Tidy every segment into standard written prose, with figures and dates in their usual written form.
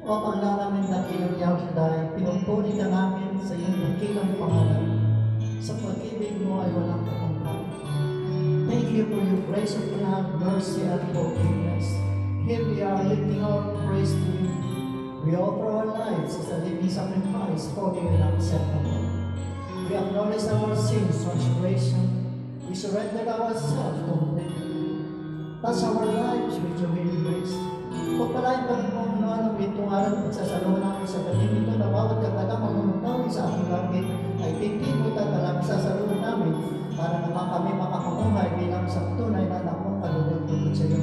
O Panginoon namin dakilang Yahuday, pinupuri ka namin sa iyong dakilang pangalan. Sa pag-ibig mo ay walang katangkan. Thank you for your grace of love, mercy, and forgiveness. Here we are lifting our praise to you. We offer our lives as a living sacrifice, holy and acceptable. We acknowledge our sins, transgression. We surrender ourselves completely. Touch our lives with your healing grace. Pagpalain pa rin po ng itong araw at sasalungan namin sa galing ito na bawat katagang mamunong sa ating langit ay tingin at talagang sasalungan namin para naman kami makakamungay bilang sa tunay na anak mong kalulog sa iyo.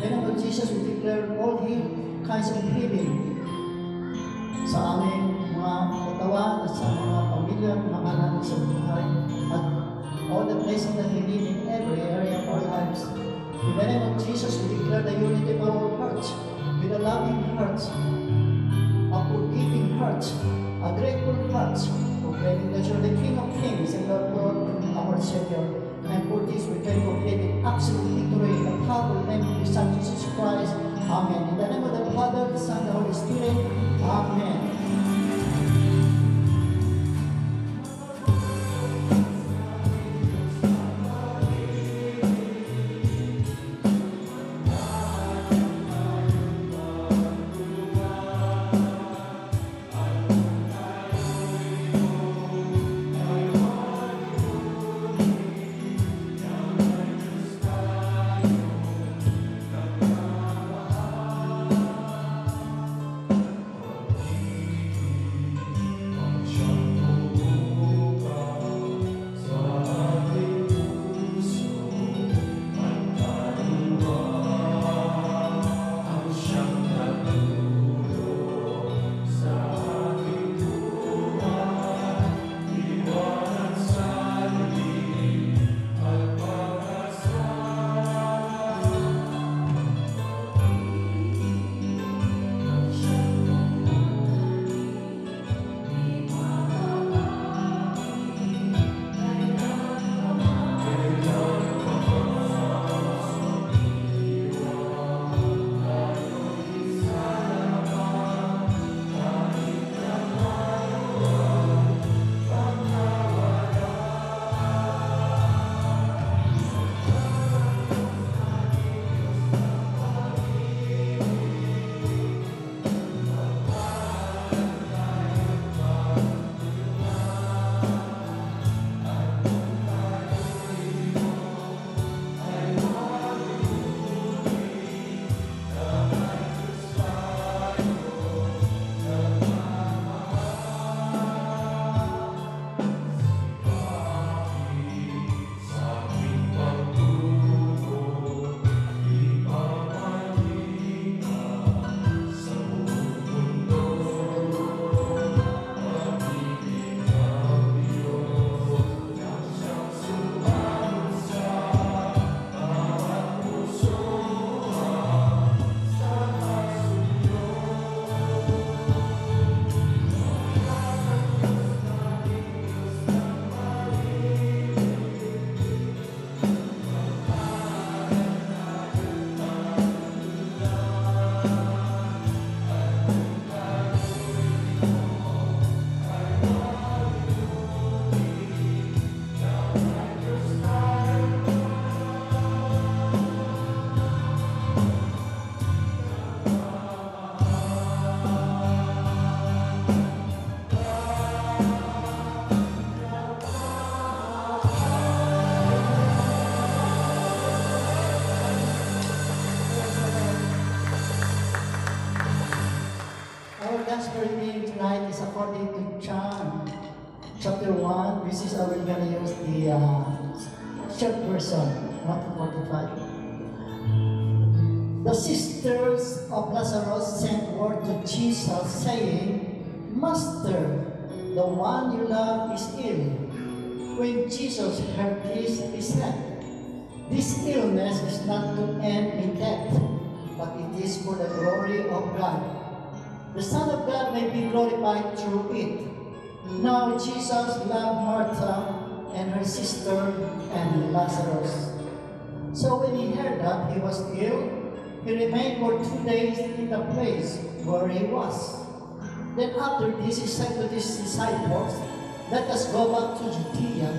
Then, Lord Jesus, we declare all kinds of healing sa aming mga katawan at sa mga pamilya, mga namin sa buhay, at all the blessings that we need in every area of our lives. In the name of Jesus, we declare the unity of our hearts, with a loving heart, a forgiving heart, a grateful heart, proclaiming that you're the King of Kings and the Lord, our Savior. And for this, we can complete in absolute victory in the powerful name of the Son Jesus Christ. Amen. In the name of the Father, the Son, and the Holy Spirit. Amen. Gospel reading tonight is according to John chapter 1. This is we're going to use the short version, 1:45. The sisters of Lazarus sent word to Jesus saying, Master, the one you love is ill. When Jesus heard this, he said, This illness is not to end in death, but it is for the glory of God. The Son of God may be glorified through it. Now Jesus loved Martha and her sister and Lazarus. So when he heard that he was ill, he remained for 2 days in the place where he was. Then after this, he said to his disciples, "Let us go back to Judea."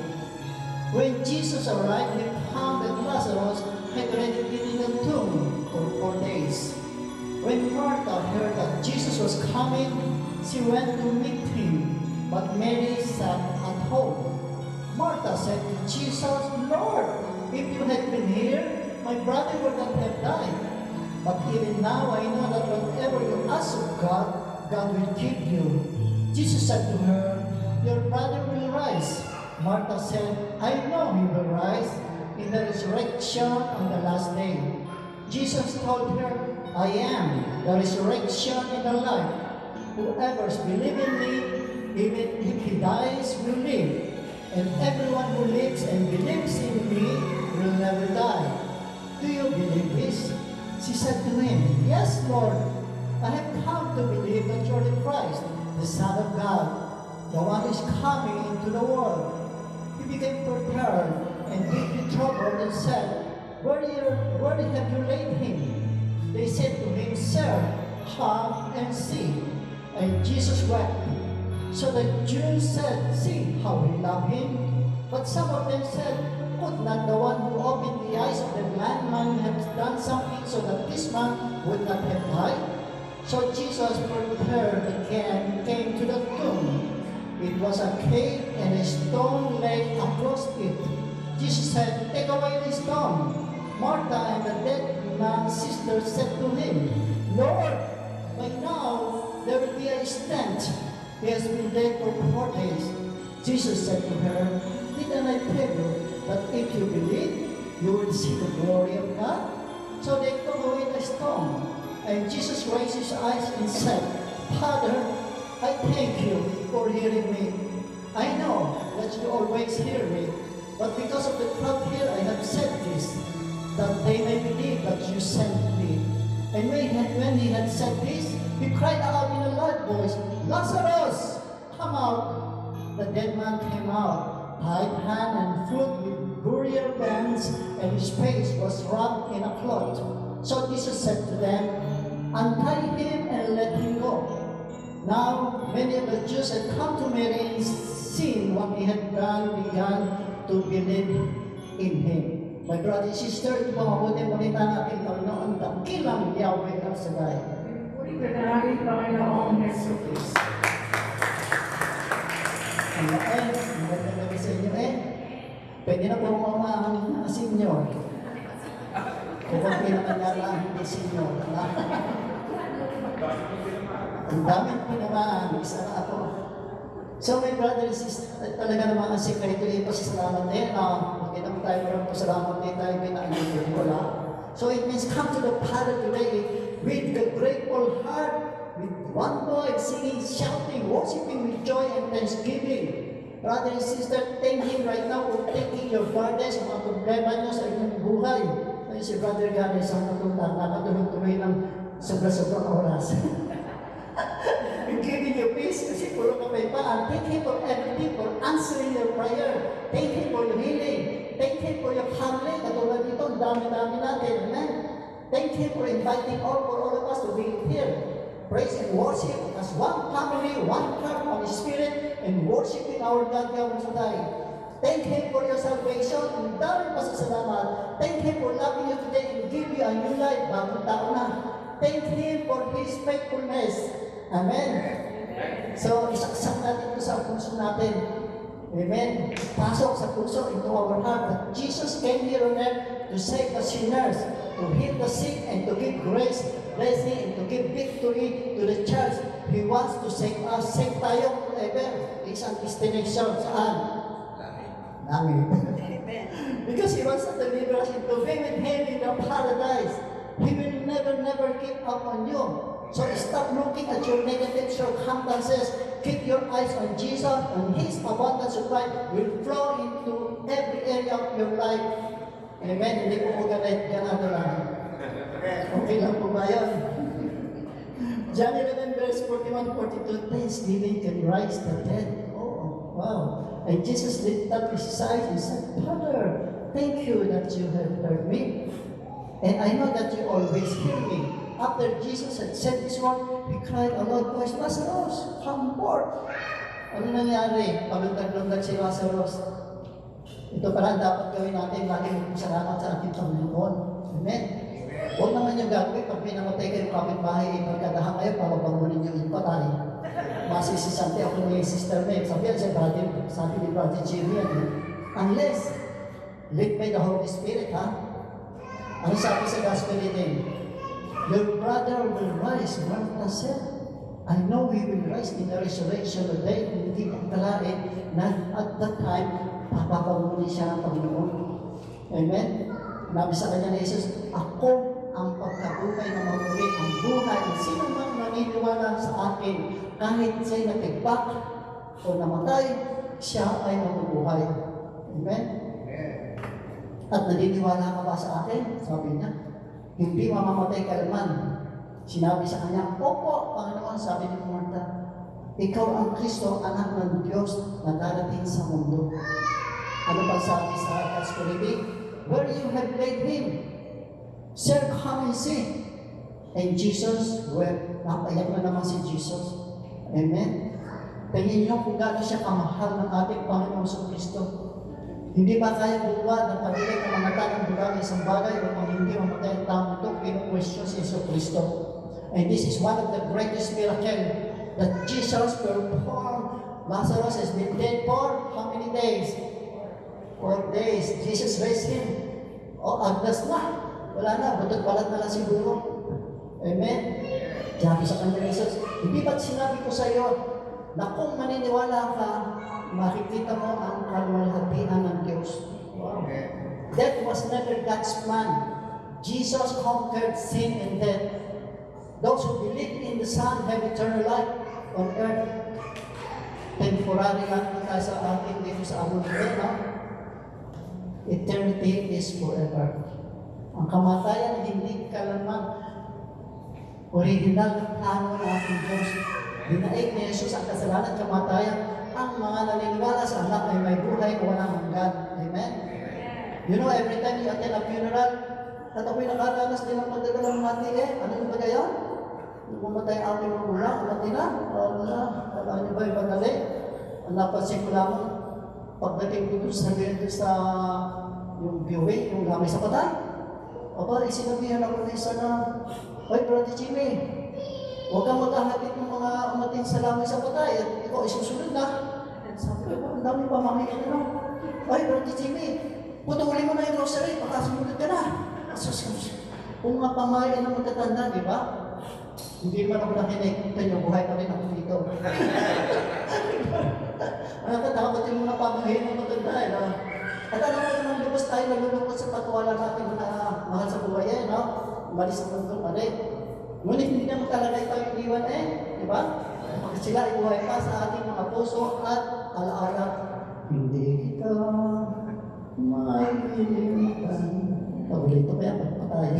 When Jesus arrived, he found that Lazarus had already been in the tomb for 4 days. When Martha heard that Jesus was coming, she went to meet him, but Mary sat at home. Martha said to Jesus, "Lord, if you had been here, my brother would not have died. But even now I know that whatever you ask of God, God will give you." Jesus said to her, "Your brother will rise." Martha said, "I know he will rise in the resurrection on the last day." Jesus told her, "I am the resurrection and the life. Whoever believes in me, even if he dies, will live. And everyone who lives and believes in me will never die. Do you believe this?" She said to him, "Yes, Lord. I have come to believe that you are the Christ, the Son of God, the one who is coming into the world." He became perturbed and deeply troubled and said, Where have you laid him?" They said to him, "Sir, come and see." And Jesus wept. So the Jews said, "See how we love him." But some of them said, "Could not the one who opened the eyes of the blind man have done something so that this man would not have died?" So Jesus prepared again, came to the tomb. It was a cave, and a stone lay across it. Jesus said, "Take away the stone." Martha and the dead man's sister said to him, "Lord, by now there will be a stench. He has been dead for 4 days." Jesus said to her, "Didn't I tell you that if you believe, you will see the glory of God?" So they took away the stone. And Jesus raised his eyes and said, "Father, I thank you for hearing me. I know that you always hear me, but because of the crowd here I have said this, that they may believe that you sent me." And when he had said this, he cried out in a loud voice, "Lazarus, come out!" The dead man came out, tied hand and foot with burial bands, and his face was wrapped in a cloth. So Jesus said to them, "Untie him and let him go." Now many of the Jews had come to Mary and seen what he had done, began to believe in him. My brother and sister, ito mga mabuti balita natin, Panginoon, dakilang Yahweh ang Shaddai. Puri ka namin, Panginoong Hesus. Amen. Magandang gabi sa inyo Pwede na po mga senior. Kung konti naman yata ang hindi senior. Ang daming pinamaan, isa na ako. So my brother and sister, talaga naman ang sekreto ay pasasalamat din. Makita mo tayo maraming pasalamat din tayo binaan wala. So it means come to the Father today with a grateful heart, with one voice, singing, shouting, worshiping with joy and thanksgiving. Brother and sister, thank Him right now for taking your burdens, mga problema nyo sa inyong buhay. Ayun si Brother Gary sa natulog, nakatulog-tuloy ng sobra-sobrang oras. And giving you peace kasi puro kapayapaan. Thank Him for everything, for answering your prayer. Thank Him for your healing. Thank Him for your family. Katulad nito, ang dami-dami natin. Amen. Thank Him for inviting for all of us to be here. Praise and worship as one family, one heart, one spirit, and worshiping our God, Yahweh Shaddai. Thank Him for your salvation. Ang daming pasasalamat. Thank Him for loving you today and give you a new life. Bagong taon na. Thank Him for His faithfulness. Amen. So, isaksak natin ito sa puso natin. Amen. Pasok sa puso into our heart that Jesus came here on earth to save the sinners, to heal the sick, and to give grace, blessing, and to give victory to the church. He wants to save us. Save tayo forever. Isang destination. Saan? Langit. Amen. Because He wants to deliver us into be with Him in the paradise. He will never give up on you. So stop looking at your negative circumstances. Keep your eyes on Jesus, and His abundance of life will flow into every area of your life. Amen. Hindi po ko galit. Ganado lang. Okay lang po ba yun? John 11 verse 41-42, thanksgiving can rise the dead. Oh, wow. And Jesus lifted up His eyes and said, Father, thank you that you have heard me. And I know that you always hear me. After Jesus had said this word, he cried a loud voice, Lazarus, come forth. Ano nangyari? Palundag-lundag si Lazarus. Ito pala ang dapat gawin natin, lagi magpasalamat sa ating Panginoon. Amen? Huwag naman yung gagawin pag pinamatay kayong kapitbahay, pagkadahan kayo, papabangunin nyo yung patay. Masisisante ako ni Sister Meg. Sabi ni Brother Jimmy, unless led by the Holy Spirit, ha? Ano sabi sa gospel reading? Your brother will rise, Martha said. I know he will rise in the resurrection of the day. Hindi ko kalain na at that time, papabangunin siya ng Panginoon. Amen? Nabi sa kanya ni Jesus, ako ang pagkabuhay na mamuli ang buhay. Sino mang naniniwala sa akin, kahit siya'y natigbak o namatay, siya ay mabubuhay. Amen? At naniniwala ka ba sa akin? Sabi niya, hindi mamamatay ka naman. Sinabi sa kanya, opo, Panginoon, sabi ni Martha, ikaw ang Kristo, anak ng Diyos na darating sa mundo. Ano ba sabi sa gospel reading? Where you have laid him, sir, come and see. And Jesus wept. Napayak na naman si Jesus. Amen? Tingin niyo kung gaano siya kamahal ng ating Panginoon sa Kristo. Hindi ba kaya buwan ng pagiging kamanatan ng bulang isang bagay upang hindi mamatay ang taong ito, pinu-question si Yesu Kristo. And this is one of the greatest miracles that Jesus performed. Lazarus has been dead for how many days? 4 days. Jesus raised him. O, agdas na. Wala na, butot-balat na lang siguro. Amen? Sabi sa kanya Jesus, hindi ba't sinabi ko sa iyo na kung maniniwala ka, makikita mo ang kaluwalhatian ng Diyos. Wow. That was never God's plan. Jesus conquered sin and death. Those who believe in the Son have eternal life on earth. Temporary lang tayo sa ating dito sa amon nito, no? Eternity is forever. Ang kamatayan hindi kalaman original na plano ng ating Diyos. Dinaig ni Jesus ang kasalanan at kamatayan. Ang mga naniniwala sa anak ay may buhay o walang hanggan. Amen? You know, every time you attend a funeral, at ako'y nakaranas din ang pagdadalang mati ano yung bagay yan? Yung pumatay ang ating magulang, mati na? Wala niyo ba yung madali? Ang napansin ko lamang, pagdating ko doon sa yung viewing, yung gamay sa patay. Aba, isinabihan ako na isa na, Oy, Brother Jimmy, huwag kang maghahatid ng mga umating sa langit sa patay at ikaw isusunod na. Sabi ko, ang dami pa makikita na. Oy, Brother Jimmy, putulin mo na yung rosary, baka sumunod ka na. Kung nga pamayan ng magtatanda, di ba? Hindi man ako nakinig, tayo buhay pa rin ako dito. Nakakatakot yung mga pamayan ng matanda, no? At alam mo naman, lubos tayo nalulungkot sa pagwala natin na mahal sa buhay, no? Umalis sa mundo pa rin. Ngunit hindi naman talaga tayo iwan di ba? Pag sila ibuhay pa sa ating mga puso at alaala, hindi kita mailimutan. Paborito kaya pagpatay.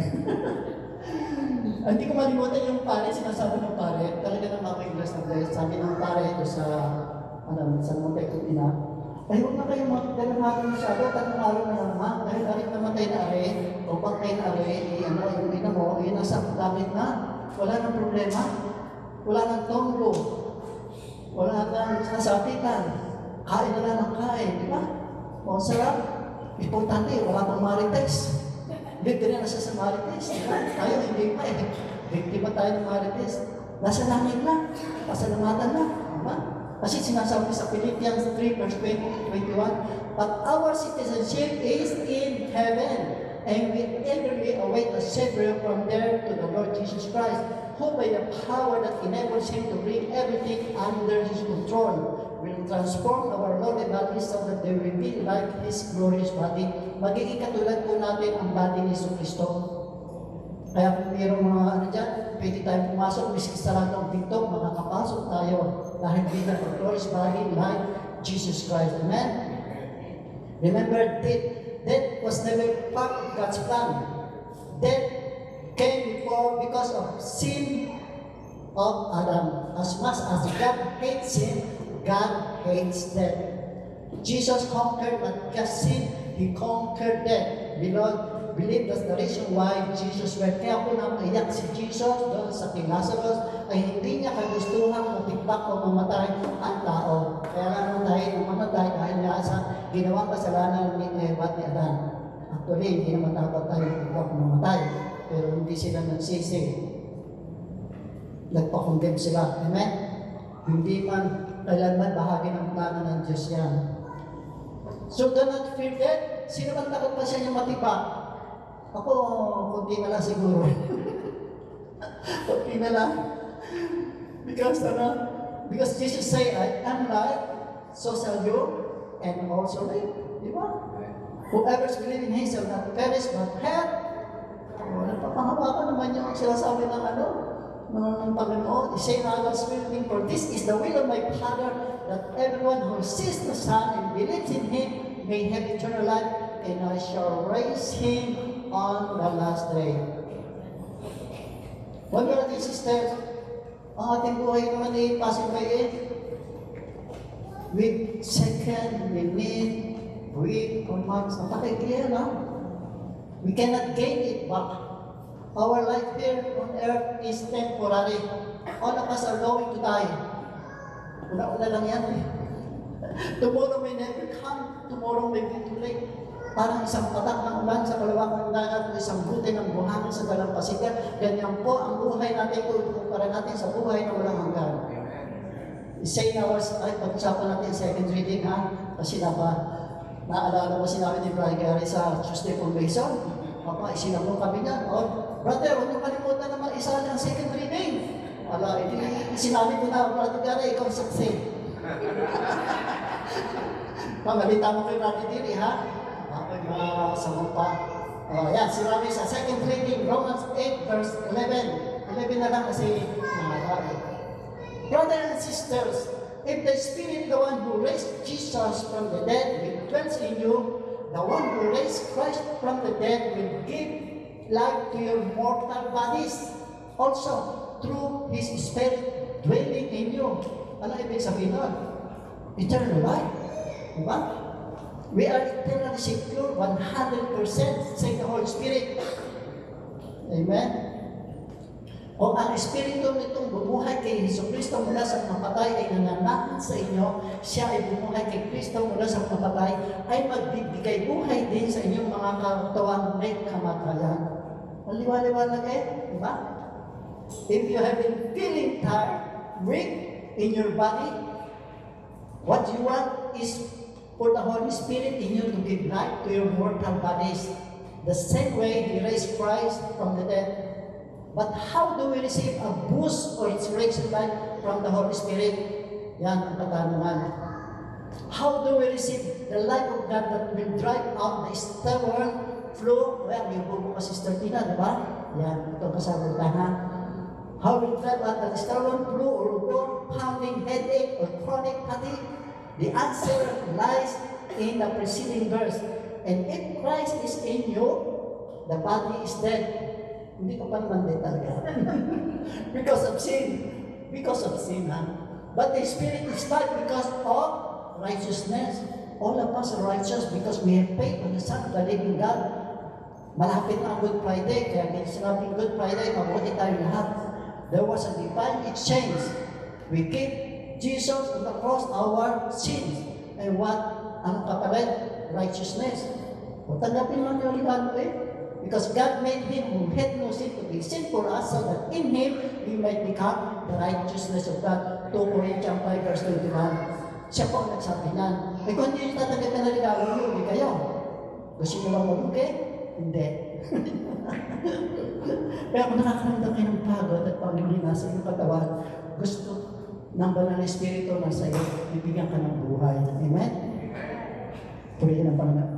Hindi ko malimutan yung pare, sinasabi ng pare, talaga nang makiklas ng Diyos. Sabi ng pare ito sa Monte Cutina, ay huwag na kayong magdalaman masyado, tatlong araw na naman, dahil arit namatay na arit, o pagkay na arit, yung ina mo, yun ang sakit na, wala nang problema, wala nang tonggo, wala nang kasapitan, kain na lang ng kain, di ba? O sarap, importante, wala pang marites. Bigyan na siya sa marites, di ba? Tayo hindi pa biktima tayo ng marites. Nasa langit na, pasalamatan na, di ba? Kasi sinasabi sa Philippians 3 verse 20-21, but our citizenship is in heaven, and we eagerly await a Savior from there to the Lord Jesus Christ, who by the power that enables Him to bring everything under His control, will transform our lowly bodies so that they will be like His glorious body. Magiging katulad po natin ang body ni Yesu Cristo. Kaya kung mayroong mga dyan, pwede tayong pumasok, miski sa lahat ng pinto, makakapasok tayo dahil bilang a glorious body like Jesus Christ. Amen? Remember, death was never part of God's plan. Death came before because of sin of Adam. As much as God hates sin, God hates death. Jesus conquered not just sin, He conquered death. Beloved, believe that's the reason why Jesus went. Kaya po napaiyak si Jesus doon sa kay Lazarus ay hindi niya kagustuhan matibak o mamatay ang tao. Kaya nga nung dahil mamatay dahil nga sa ginawang kasalanan ni Eva at ni Adan. Actually, hindi naman dapat tayo matibak o mamatay. Pero hindi sila nagsisi. Nagpa-condemn sila. Amen? Hindi man kailanman bahagi ng plano ng Diyos yan. So, do not fear death. Sino man takot pa siya yung matibak? Ako, kunti na lang siguro. Kunti na lang. Because Jesus say, I am life, so shall you, and also live. Di ba? Whoever's believing in Him shall not perish, but have. Nagpapangawakan naman yung sinasabi ng ng Panginoon. He say, I was willing, for this is the will of my Father, that everyone who sees the Son and believes in Him may have eternal life, and I shall raise him on the last day. One brother and sisters, ang ating buhay naman ay passing by it. With second, minute, week, or months, napakikliya na. We cannot gain it back. Our life here on earth is temporary. All of us are going to die. Una-una lang yan eh. Tomorrow may never come. Tomorrow may be too late. Parang isang patak ng ulan sa kalawakang dagat o isang buti ng buhangin sa dalampasigan. Ganyan po ang buhay natin kung para natin sa buhay na walang hanggan. Say na ay pag-usapan natin second reading ha. Kasi naalala mo sinabi ni Brother Gary sa Tuesday Convention. Papa, isinabong kami niyan. Brother, huwag niyo kalimutan naman isa ng second reading. Wala, sinabi ko na, Brother Gary, ikaw saksi. Pamalita mo kay Brother Diri, ha? Bakit mga samang pa? Yan, sinabi sa second reading, Romans 8, verse 11. 11 na lang kasi nangarari. Brothers and sisters, if the Spirit, the one who raised Jesus from the dead, will dwell in you, the one who raised Christ from the dead will give life to your mortal bodies, also through His Spirit dwelling in you. Ano ibig sabihin nun? Eternal life. Diba? We are eternally secure 100%, say the Holy Spirit. Amen? O ang Espiritu nitong bumuhay kay Jesucristo mula sa napatay ay nananahan sa inyo, siya ay bumuhay kay Kristo mula sa napatay, ay magbibigay buhay din sa inyong mga katawan may kamatayan. Ang liwa-liwanag eh, diba? If you have been feeling tired, weak in your body, what you want is for the Holy Spirit in you to give life to your mortal bodies. The same way He raised Christ from the dead. But how do we receive a boost or resurrection life from the Holy Spirit? Yan ang katanungan. How do we receive the life of God that will drive out the stubborn flu? Well, yung bubo kasi Sister Tina, di ba? Yan, ito kasagutan. How will drive out the stubborn flu or pounding headache or chronic fatigue? The answer lies in the preceding verse. And if Christ is in you, the body is dead. Hindi ka pa naman dead talaga. Because of sin. Because of sin, ha? But the Spirit is life because of righteousness. All of us are righteous because we have faith on the Son of the living God. Malapit na ang Good Friday, kaya sinabing Good Friday, mabuti tayo lahat. There was a divine exchange. We keep Jesus on the cross, our sins. And what? Ang kapalit? Righteousness. O tanggapin lang yung regalo eh. Because God made Him who had no sin to be sin for us, so that in Him we might become the righteousness of God. 2 Corinthians 5 verse 21. Siya po ang nagsabi niyan. Eh kung hindi nyo tatanggapin na regalo, hindi kayo. Gusto nyo lang malugi? Hindi. Kaya kung nakakaramdam kayo ng pagod at pag-uli nasa iyong katawan, gusto ng banal na Espiritu na sa iyo, bibigyan ka ng buhay. Amen? Purihin ang Panginoon.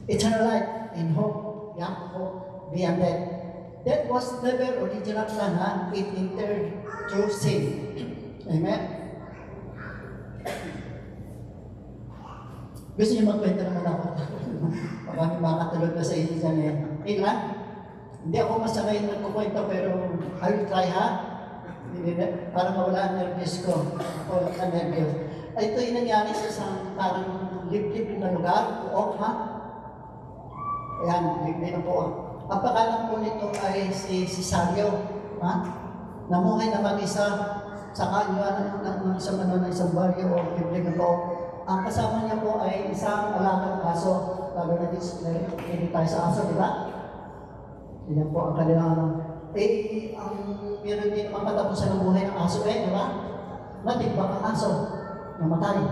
Eternal life and hope, young hope beyond death. That was never original plan, it entered through sin. Amen? Gusto niyo magkwento naman ako? Maraming makatulog na sa inyo dyan eh. Lang? Hindi ako masanay na nagkukwento pero I will try ha. Para mawala ang nervous ko. Ako ang nervous. Ito yung nangyari sa isang parang liblib na lugar, Puok, ha? Ayan, liblib na Puok. Ang pangalan po nito ay si Cesario, ha? Namuhay na mag-isa sa kanya ng isang isang baryo o liblib na Puok. Ang kasama niya po ay isang alagang aso. Lalo na display, hindi tayo sa aso, di ba? Yan po ang kanilang ang meron din naman katapusan ng buhay ng aso di ba? Natigbak ang aso, namatay.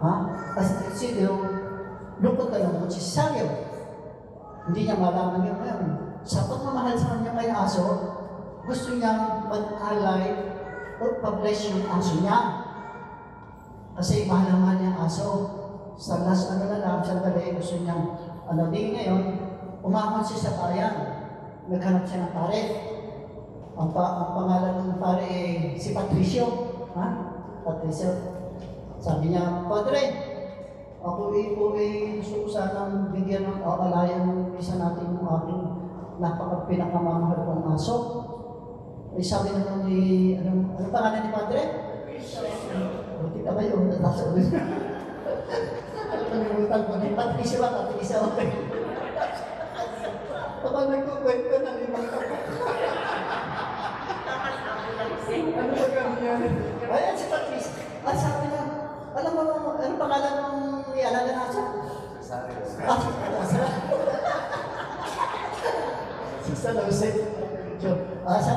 Ha? Kasi yung lungkot ka lang si Cesario. Hindi niya malaman yun ngayon. Sa pagmamahal sa kanya kay aso, gusto niyang mag-alay o pa-bless yung aso niya. Kasi mahal naman niya ang aso. Sa last na lang, sandali, gusto niyang, di ngayon, umahon siya sa bayan. Naghanap siya ng pare. Ang pangalan ng pare ay si Patricio. Ha? Patricio. Sabi niya, Padre, ako gusto ko sanang bigyan ng aalayan ng isa natin yung aking pinakamamahal kong aso. Ay sabi naman ni, ano pangalan ni Padre? Buti ka ba yun? Natasawin. Ano nalimutan mo? Patricio ba? Patricio. Kapag nagkukwento na limang kapag. Ano ba ganyan? Ayan si Patrice. At sabi na, alam mo, ano pangalan ng nialaga na siya? Cesario. Sabi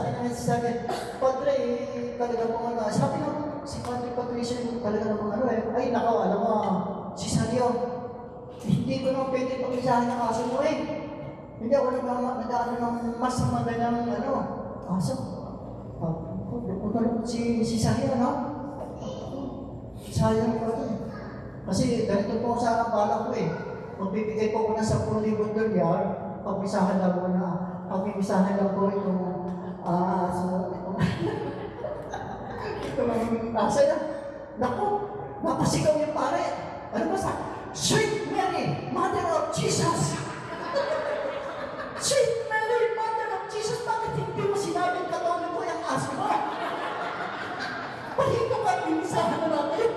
na si Sagan, Padre, talaga mo sabi na, si Padre Patricio, talaga namang ay nakaw, alam mo, si Sario, hindi ko na pwede pag-isahan ng aso mo Hindi ako nag-ano ng masama ng aso. Si Sario, sayang ko ito. Kasi ganito po sa bala ko Magbibigay po ko na 10,000 dolyar, pag-isahan lang po itong aso. Ito lang aso na. Naku, napasigaw yung pare. Ano ba sa? Sweet Mary, Mother of Jesus! Sweet Mary, Mother of Jesus, bakit hindi mo sinabing katoliko yung aso mo? Palito ka, inisahan na natin.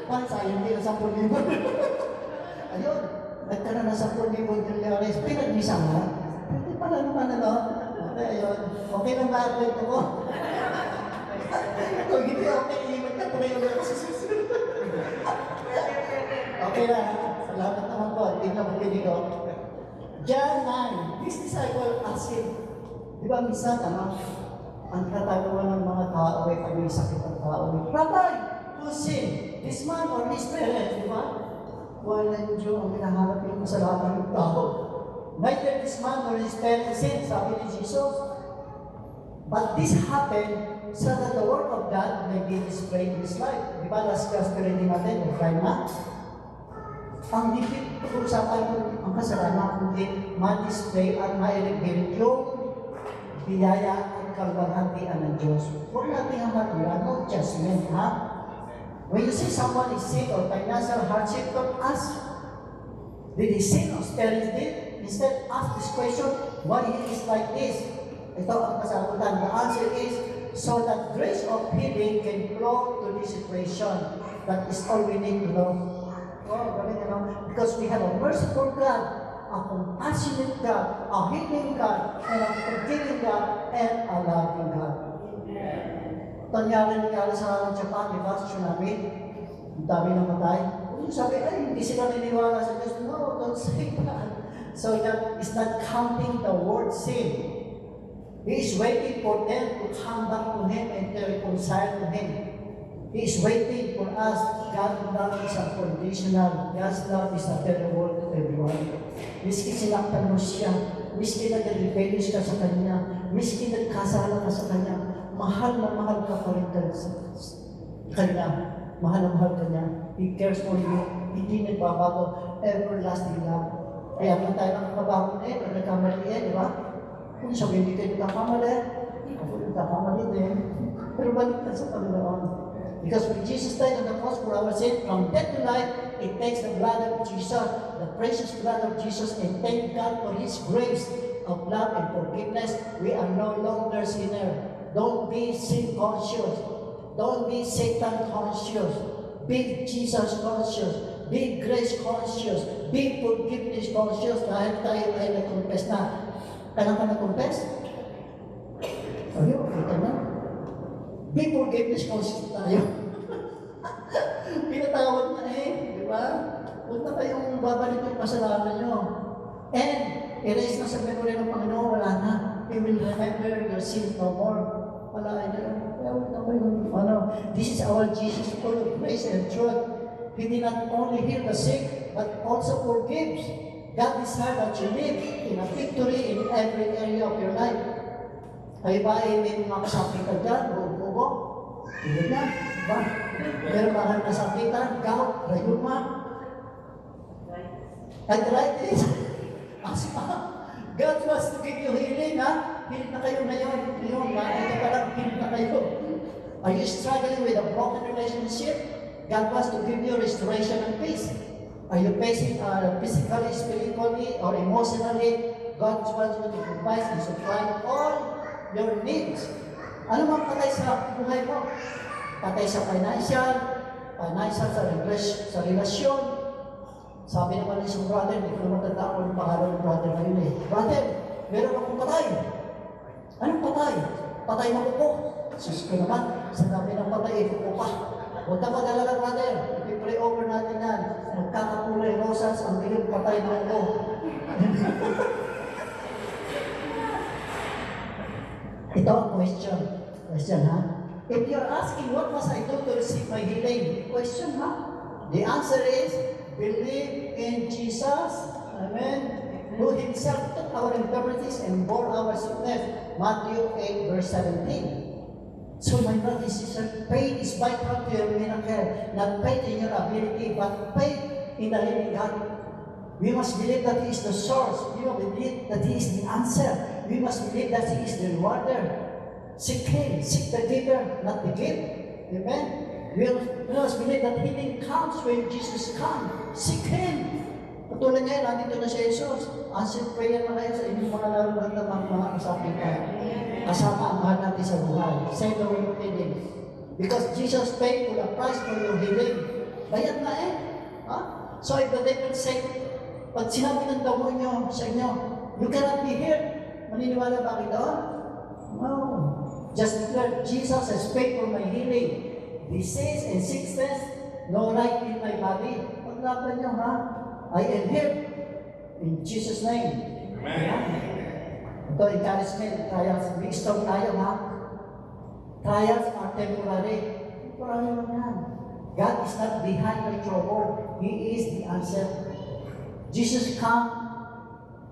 Sayang din ang 10,000. Ayun, nagkaroon na 10,000 dolyares, pinag-misahan. Hindi pala naman ayun, okay lang ba ang kwento ko? Kung hindi okay, iiwan ka tuloy ulit sa susunod. Okay na, salamat naman po. Tingnan mo pili ko. John 9, this disciple asked him, di ba minsan, ang katanungan ng mga tao ay pag may sakit ang tao. Rabbi, who sinned? This man or his parents, di ba? Wala yung Diyo ang hinahanap yung kasalanan ng tao. Neither this man nor his parents sinned, sabi ni Jesus. But this happened so that the work of God may be displayed in his life. Di ba, last class pa rin natin, okay na? Ang dipit, pag-usapan ko ang kasalanan, kundi ma-display at ma-reveal yung biyaya at kalwalhatian ng Diyos. Huwag natin ang matula, no judgment, ha? When you see someone is sick or financial hardship, don't ask, did he sin or parents did? Instead, ask this question, why he is like this? Ito ang kasagutan. The answer is, so that grace of healing can flow to this situation. That is all we need to know. Because we have a merciful God, a compassionate God, a healing God, and a forgiving God, and a loving God. Nangyari sa Japan, di ba? Tsunami. Ang dami namatay. Kung sabi, hindi sila niniwala sa Diyos. No, don't say that. So that is not counting the word sin. He is waiting for them to come back to Him and to reconcile to Him. He is waiting for us. God's love is unconditional. God's love is available to everyone. Miski sinaktan mo siya, miski nag-rebellious ka sa Kanya, miski nagkasala ka sa Kanya, mahal na mahal ka pa rin sa Kanya. Mahal na mahal ka niya. He cares for you. Hindi nagbabago. Everlasting love. Kaya naman tayo nakakabago pag nagkamali di ba? Kung sabi hindi kayo nagkakamali, ako nagkakamali din. Pero balik ka sa Panginoon. Because when Jesus died on the cross for our sin, from death to life, it takes the blood of Jesus, the precious blood of Jesus, and thank God for His grace of love and forgiveness. We are no longer sinners. Don't be sin conscious. Don't be Satan conscious. Be Jesus conscious. Be grace conscious. Be forgiveness conscious. Dahil tayo ay nag-confess na. Kailan ka nag-confess? Ayun, kita na. Be forgiveness conscious tayo. Pinatawad na di ba? Huwag na kayong babalik yung kasalanan nyo. And, erase na sa memory ng Panginoon, wala na. He will remember your sin no more. Wala na. Kaya huwag na kayo, this is our Jesus, full of grace and truth. He did not only heal the sick, but also forgives. God desires that you live in a victory in every area of your life. Kayo ba ay may mga kasakitan dyan? Bugo? Tulad na? Diba? Meron ba kang kasakitan? Gout? Rayuma? Arthritis? Asma? God wants to give you healing, ha? Heal na kayo ngayon. Ngayon, makikita pa lang, heal na kayo. Are you struggling with a broken relationship? God wants to give you restoration and peace. Are you facing physically, spiritually, or emotionally? God wants you to provide and supply all your needs. Ano mang patay sa buhay mo? Patay sa financial sa relasyon. Sabi naman ng isang brother, hindi ko naman tandaan kung yung pangalan ng brother na yun Brother, meron akong patay. Anong patay? Patay na kuko. Sus ko naman, sa dami ng patay, kuko pa. Huwag ka mag-alala, brother. I-pray over natin yan. Magkakakulay rosas, ang tingin patay na kuko. Ito ang question. Question, ha? If you're asking, what must I do to receive my healing? Question, ha? The answer is, believe in Jesus. Amen. Who himself took our infirmities and bore our sickness. Matthew 8, verse 17. So my brothers and sisters, faith is vital to your miracle. Not faith in your ability, but faith in the living God. We must believe that He is the source. We must believe that He is the answer. We must believe that He is the rewarder. Seek Him, seek the giver, not the gift. Amen? We must believe that healing comes when Jesus comes. Seek Him. Patuloy ngayon, nandito na si Jesus. Answer prayer na kayo sa inyong mga nararamdaman mga kasakitan. Kasama ang mahal natin sa buhay. Say the word of healing. Because Jesus paid for the price for your healing. Bayad na Ha? So if the devil say, pag sinabi ng demonyo sa inyo, you cannot be healed. Maniniwala ba kayo doon? No. Just declare, Jesus has paid for my healing. Disease and sickness, no right in my body. Paglaban niyo, ha? I am healed. In Jesus' name. Amen. Ito, encouragement, trials. Big strong tayo, ha? Trials are temporary. Temporary lang yan. God is not behind my trouble. He is the answer. Jesus came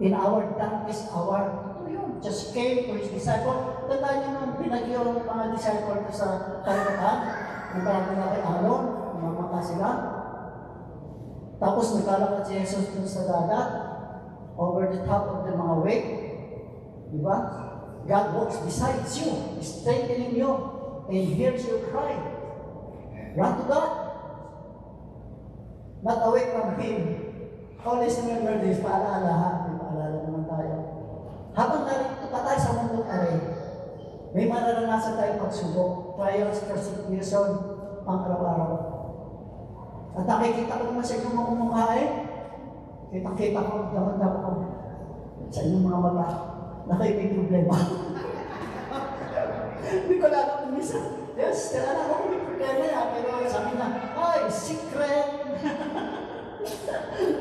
in our darkest hour. Ito yun. Just came to His disciple. Tandaan niyo nung pinagyo ng mga disciple ko sa karagatan. Nagkaroon na kay Aaron. Mamaka sila. Tapos naglalakad si Jesus dun sa dagat. Over the top of the mga wave. Diba? God walks beside you. Strengthening you. And hears your cry. Run to God. Not away from Him. Always remember this. Paalala ha. May paalala naman tayo. Habang narito pa tayo sa mundong aray, may mararanasan tayong pagsubok. Trials, persecution, pang araw-araw. At nakikita ko naman sa inyong mga mukhain. Kitang-kita ko, daman-daman ko. Sa inyong mga mata, na kayo may problema. Hindi ko alam kung isa. Yes, kailangan ako may problema yan. Pero sabi na, ay, secret!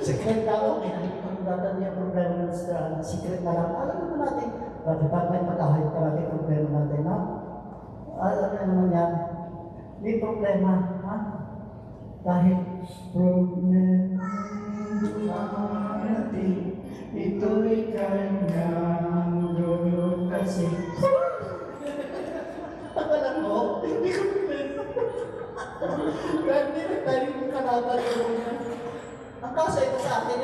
Secret daw. Kaya nakikita ko datan niya problema na secret na lang. Alam naman natin, bakit pa may matahid palagi problema natin, ha? Alam naman yan. May problema, ha? Dahil problema natin, ito'y kanyang dulo kasi. Akala mo, hindi ko problema. Kaya hindi na tayo yung kalaban ko niya. Ang kaso ito sa atin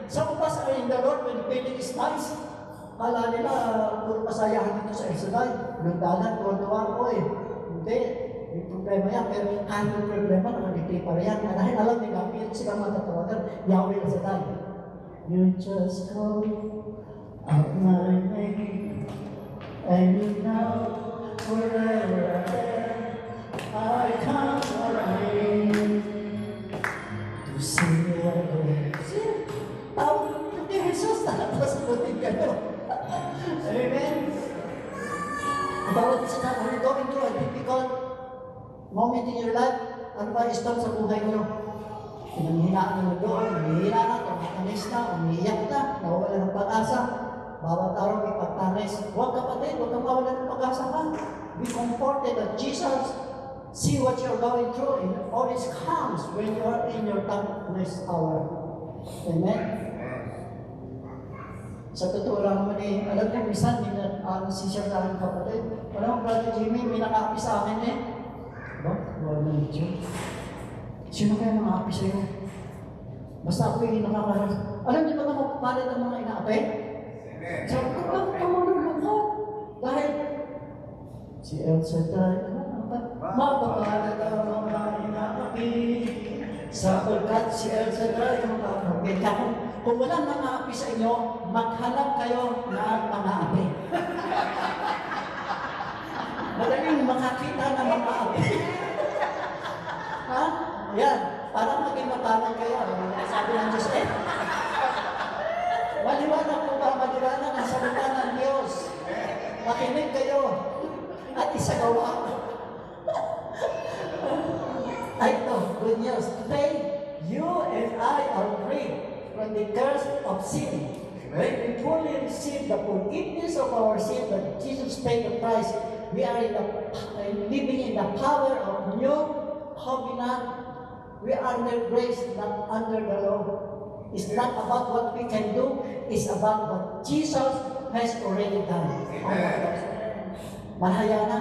some of us are in the Lord when feeling is nice. Kala nila, puro masayahan dito sa Exodus. Yung dagat, tuwa-tuwa ko Hindi. May problema yan. Pero kahit may problema, nakagiti pa rin yan. Dahil alam nila, pilit sila matatawagan. Yahweh na sa tayo. You just call out my name, and you know wherever I come running to see your grace. Tawag yung kay Jesus, nakapasagutin ka doon. Amen. Bawat isa na, we're going through a difficult moment in your life. Ano ba stop sa buhay mo? Pinanghinaan mo doon, umihila na, tumatanis na, umiiyak na, nawawala ng pag-asa. Bawat araw may pagtanis. Huwag kapatid, huwag kang mawala ng pag-asa ka. Be comforted that Jesus see what you're going through and always comes when you are in your darkness hour. Amen? Sa totoo lang naman eh, alam niyo, minsan, si-share sa akin kapatid. Alam mo, Brother Jimmy, may nakaapi sa akin eh. Ba? Wala na medyo. Sino kaya nakaapi sa'yo? Basta ako yung nakakaras. Alam niyo ba na mapapalit ang mga inaapi? Sabi ko, bakit ka malulungkot? Dahil, si Elsa tayo, mapapalit ang mga inaapi. Sapagkat si Elsa tayo, makakapit ka. Kung walang mga api sa inyo, maghanap kayo ng mga api. Madaling makakita ng mga api. Ha? Yan. Para maging matanong kayo. Sabi ng Diyos eh. Maliwanag po ba? Maliwanag ang salita ng Diyos. Makinig kayo. At isagawa. Ay, ito. Good news. Today, you and I are free from the curse of sin. When we fully receive the forgiveness of our sin that Jesus paid the price, we are living in the power of new covenant. We are under grace, not under the law. It's not about what we can do, it's about what Jesus has already done. Mahaya na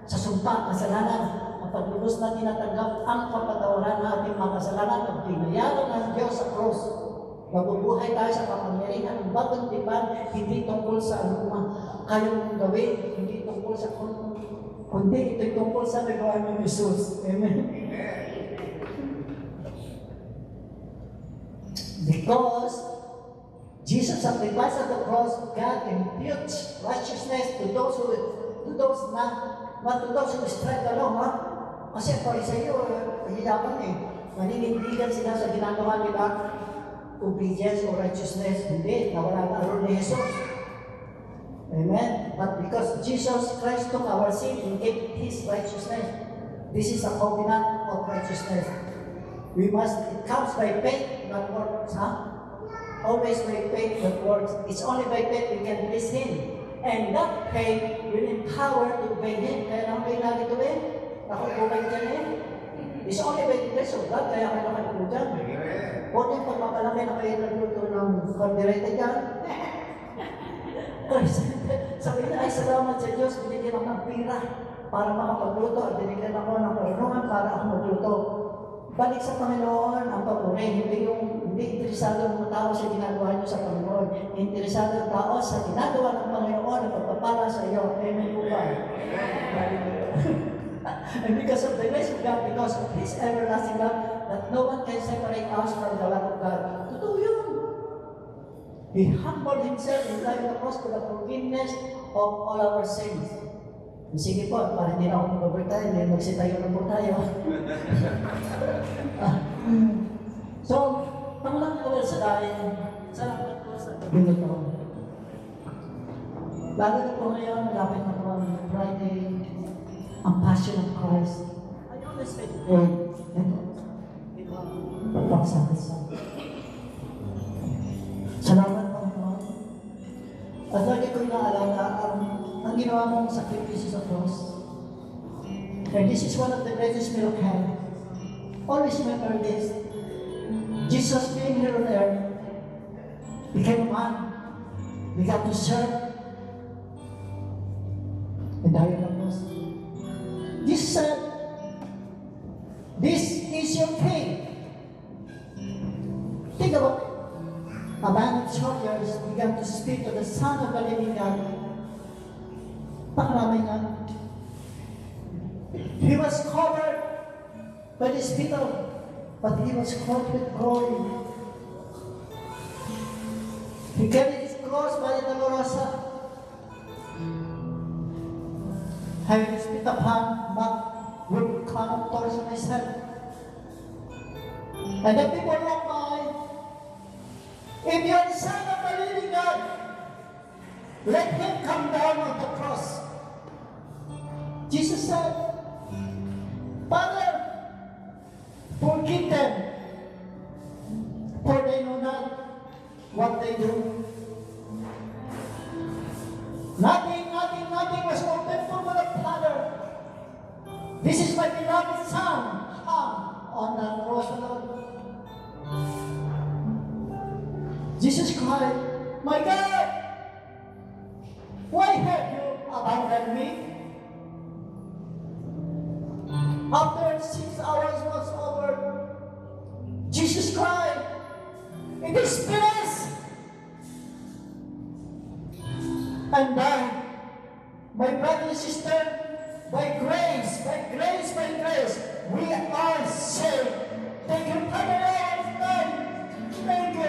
sa sumpa, kasalanan, ang paglubos na tinatanggap ang kapatawaran ng ating mga kasalanan at binayaran ng Diyos sa cross. Mabubuhay tayo sa kapangyarihan ng bagong tipan, hindi tungkol sa anumang kayang gawin, hindi tungkol sa kundi ito'y tungkol sa nagawa ng Jesus. Amen. Because Jesus sacrificed at the cross, God imputes righteousness to those who strive the law, ha? Kasi pag sa iyo, hihirapan eh. Maninindigan sila sa ginagawa nila, obedience or righteousness. Hindi, nawala na rin ni Jesus. Amen? But because Jesus Christ took our sin and gave His righteousness, this is a covenant of righteousness. It comes by faith, not works, ha? Always by faith, not works. It's only by faith we can please Him. And that faith will empower to obey Him. Kaya naman kayo lagi ito eh. Nakapulay dyan eh. It's only by the grace of God, kaya kayo nakapulay dyan. Huwag yung pagmapalaki na kayo nagluto ng kardirete dyan. Sabi na, ay salamat sa Diyos, binigyan ako ng pira para makapagluto at binigyan ako ng karunungan para ako magluto. Balik sa Panginoon ang papuri, hindi interesado ang mga tao sa ginagawa niyo sa Panginoon. Interesado ang tao sa ginagawa ng Panginoon ang pagpapala sa iyo. Amen po ba? And because of the grace of God, because of His everlasting love, that no one can separate us from the love of God. Totoo yun. He humbled Himself and died on the cross for the forgiveness of all our sins. Sige po, para hindi na ako mag-overtime, may magsitayo na po tayo. So, panglang ko sa dahil, salamat po sa gabi ko. Bago na po ngayon, malapit na po ang Friday, ang Passion of Christ. I always say, pagpagsakit. Salamat po po. At lagi ko inaalala ang ginawa mong sacrifice sa cross. And this is one of the greatest miracles. Always remember this. Jesus being here on earth became a man, began to serve, and died on the cross. Jesus said, "This is your king." Think about it. A man of soldiers began to speak to the Son of the living God. Pakarami nga. He was covered by the spittle, but he was clothed with glory. He carried his cross by the Dolorosa. Having spit upon mud would come up towards myself. And the people walk by. If you are the Son of the living God, let him come down on the cross. Jesus said, Father, forgive them, for they know not what they do. Nothing was more painful for the Father. This is my beloved Son, hung on the cross alone. Jesus cried, My God, why have you abandoned me? After 6 hours was over, Jesus cried, It is finished! And then, my brother and sister, by grace, we are saved. Thank you, Father Lord. Thank you.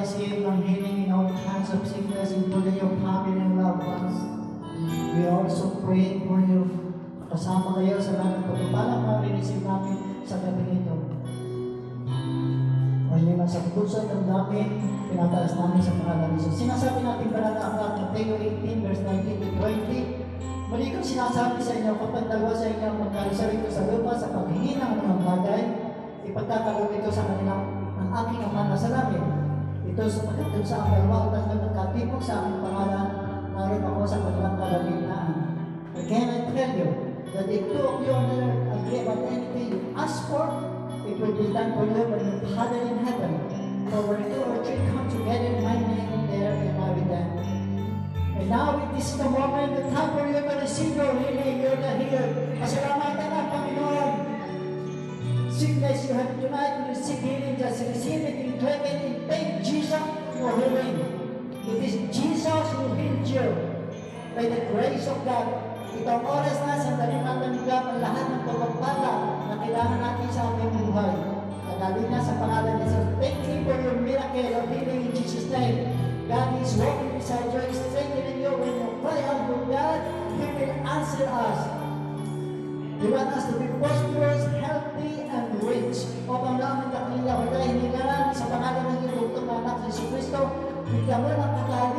receive ng healing in all kinds of sickness, including your family and loved ones. We also pray for you. Kasama kayo sa lahat ng pagpapalang na receive namin sa gabi nito. Ngayon na sa puso ng namin, pinataas namin sa pangalan ni Jesus. Sinasabi natin pala na aklat ng Mateo 18, verse 19 to 20. Mali kong sinasabi sa inyo, kapag dalawa sa inyo magkarisari ito sa lupa sa paghingi ng mga bagay, ipagkakalog ito sa kanilang ang aking Ama na sa langit. Ito sapagkat dun sa ang dalawa o tatlo nagkatipon sa aking pangalan, naroon ako sa kanilang kalagitnaan. Again, I tell you, that if two of you on earth agree about anything you ask for, it will be done for you by your Father in heaven. For where two or three come together in my name, there am I with them. And now it is the moment, the time for you to receive your healing. You're the healed. Pasalamatan ang Panginoon. Sickness you have tonight, you receive healing. Just receive it in claim it in faith. Jesus, your healing. It is Jesus who healed you. By the grace of God. Itong oras na sa daling natanggap ang lahat ng pagpapala na kailangan natin sa ating buhay. Nagaling na sa pangalan ni Jesus. Thank you for your miracle of healing in Jesus' name. God is walking beside you, strengthening you when you cry out to God. He will answer us. He wants us to be prosperous, healthy, and rich. Upang namin kakilala ko tayo hinigalan sa pangalan ng iyong bugtong anak si Jesus Cristo, bigyan mo ng kakayahan